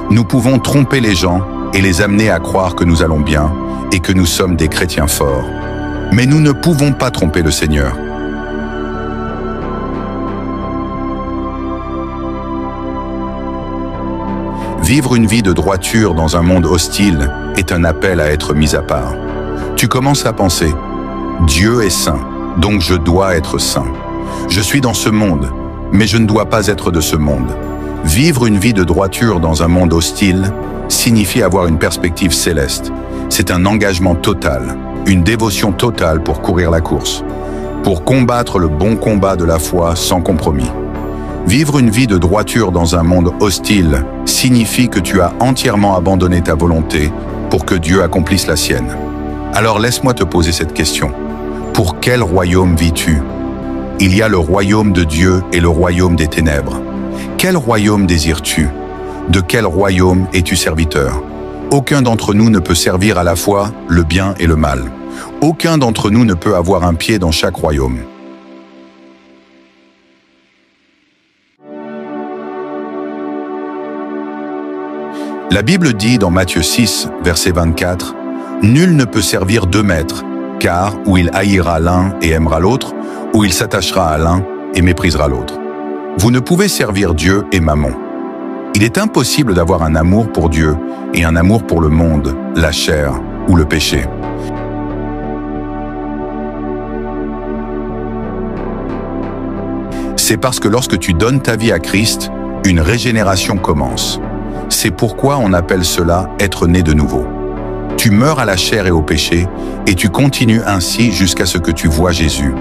Nous pouvons tromper les gens et les amener à croire que nous allons bien et que nous sommes des chrétiens forts. Mais nous ne pouvons pas tromper le Seigneur. Vivre une vie de droiture dans un monde hostile est un appel à être mis à part. Tu commences à penser « Dieu est saint, donc je dois être saint. Je suis dans ce monde, mais je ne dois pas être de ce monde. » Vivre une vie de droiture dans un monde hostile signifie avoir une perspective céleste. C'est un engagement total, une dévotion totale pour courir la course, pour combattre le bon combat de la foi sans compromis. Vivre une vie de droiture dans un monde hostile signifie que tu as entièrement abandonné ta volonté pour que Dieu accomplisse la sienne. Alors laisse-moi te poser cette question. Pour quel royaume vis-tu? Il y a le royaume de Dieu et le royaume des ténèbres. Quel royaume désires-tu? De quel royaume es-tu serviteur? Aucun d'entre nous ne peut servir à la fois le bien et le mal. Aucun d'entre nous ne peut avoir un pied dans chaque royaume. La Bible dit dans Matthieu 6, verset 24, « Nul ne peut servir deux maîtres, car ou il haïra l'un et aimera l'autre, ou il s'attachera à l'un et méprisera l'autre. Vous ne pouvez servir Dieu et Mammon. » Il est impossible d'avoir un amour pour Dieu et un amour pour le monde, la chair ou le péché. C'est parce que lorsque tu donnes ta vie à Christ, une régénération commence. C'est pourquoi on appelle cela être né de nouveau. Tu meurs à la chair et au péché, et tu continues ainsi jusqu'à ce que tu vois Jésus.